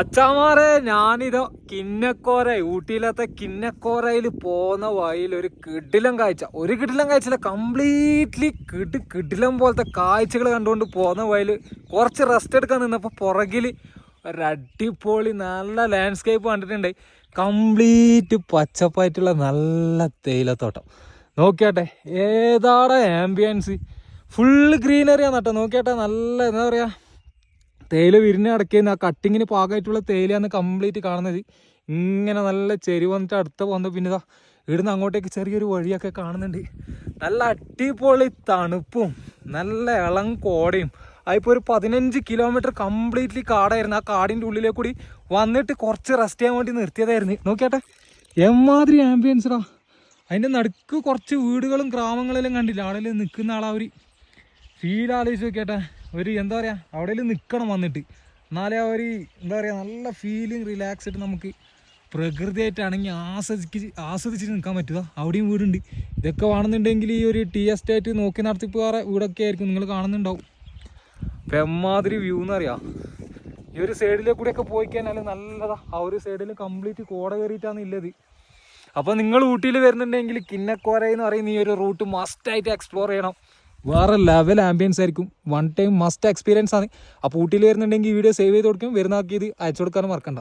അച്ചാമാരെ ഞാനിതോ കിന്നക്കോര ഊട്ടിയിലത്തെ കിന്നക്കോരയിൽ പോകുന്ന വഴിയിൽ ഒരു കിടിലം കാഴ്ച, ഒരു കിടിലം കാഴ്ചയില്ല, കംപ്ലീറ്റ്ലി കിടിലം പോലത്തെ കാഴ്ചകൾ കണ്ടുകൊണ്ട് പോകുന്ന വഴിയിൽ കുറച്ച് റെസ്റ്റ് എടുക്കാൻ നിന്നപ്പോൾ പുറകിൽ ഒരടിപൊളി നല്ല ലാൻഡ്സ്കേപ്പ് കണ്ടിട്ടുണ്ട്. കംപ്ലീറ്റ് പച്ചപ്പായിട്ടുള്ള നല്ല തേയിലത്തോട്ടം. നോക്കിയാട്ടെ ഏതാടാ ആംബിയൻസ്, ഫുള്ള് ഗ്രീനറിയാണ് കേട്ടോ. നോക്കിയാട്ടെ നല്ല എന്താ പറയുക, തേയില വിരിഞ്ഞ് അടക്കുന്ന ആ കട്ടിങ്ങിന് പാകമായിട്ടുള്ള തേയിലയാണ് കംപ്ലീറ്റ് കാണുന്നത്. ഇങ്ങനെ നല്ല ചെരുവ് വന്നിട്ട് അടുത്ത പോകുന്നത്. പിന്നെ ഇതാ ഇവിടുന്ന് അങ്ങോട്ടേക്ക് ചെറിയൊരു വഴിയൊക്കെ കാണുന്നുണ്ട്. നല്ല അടിപൊളി തണുപ്പും നല്ല ഇളം കോടയും. അതിപ്പോൾ ഒരു 15 കിലോമീറ്റർ കംപ്ലീറ്റ്ലി കാടായിരുന്നു. ആ കാടിൻ്റെ ഉള്ളിലേക്ക് കൂടി വന്നിട്ട് കുറച്ച് റെസ്റ്റ് ചെയ്യാൻ വേണ്ടി നിർത്തിയതായിരുന്നു. നോക്കിയാട്ടെ എമ്മാതിരി ആംബിയൻസറാ. അതിൻ്റെ നടുക്ക് കുറച്ച് വീടുകളും ഗ്രാമങ്ങളെല്ലാം കണ്ടില്ല. അവിടെ നിൽക്കുന്ന ആളാ ഒരു ഫീൽ ആലോചിച്ച് നോക്കിയാട്ടെ. ഒരു എന്താ പറയുക, അവിടെ നിൽക്കണം വന്നിട്ട്, എന്നാലേ ആ ഒരു എന്താ പറയുക നല്ല ഫീലിംഗ് റിലാക്സ്ഡ് നമുക്ക് പ്രകൃതിയായിട്ടാണെങ്കിൽ ആസ്വദിച്ചിട്ട് നിൽക്കാൻ പറ്റുക. അവിടെയും വീടുണ്ട്. ഇതൊക്കെ വേണമെന്നുണ്ടെങ്കിൽ ഈ ഒരു ടീ എസ്റ്റേറ്റ് നോക്കി നടത്തിപ്പോറെ വീടൊക്കെ ആയിരിക്കും നിങ്ങൾ കാണുന്നുണ്ടാവും. അപ്പം എമ്മാതിരി വ്യൂ എന്നറിയാം. ഈ ഒരു സൈഡിലെ കൂടെയൊക്കെ പോയി കഴിഞ്ഞാൽ നല്ലതാ. ആ ഒരു സൈഡിൽ കംപ്ലീറ്റ് കോട കയറിയിട്ടാണ് ഉള്ളത്. അപ്പോൾ നിങ്ങൾ ഊട്ടിയിൽ വരുന്നുണ്ടെങ്കിൽ കിന്നക്കോര എന്ന് പറയുന്ന ഈ ഒരു റൂട്ട് മസ്റ്റായിട്ട് എക്സ്പ്ലോർ ചെയ്യണം. വേറെ ലെവൽ ആംബിയൻസ് ആയിരിക്കും. വൺ ടൈം മസ്റ്റ് എക്സ്പീരിയൻസ് ആണ്. അപ്പോൾ ഊട്ടിയിൽ വരുന്നുണ്ടെങ്കിൽ ഈ വീഡിയോ സേവ് ചെയ്ത് കൊടുക്കും. വരുന്നാക്കി ഇത് അയച്ചു കൊടുക്കാനും മറക്കണ്ട.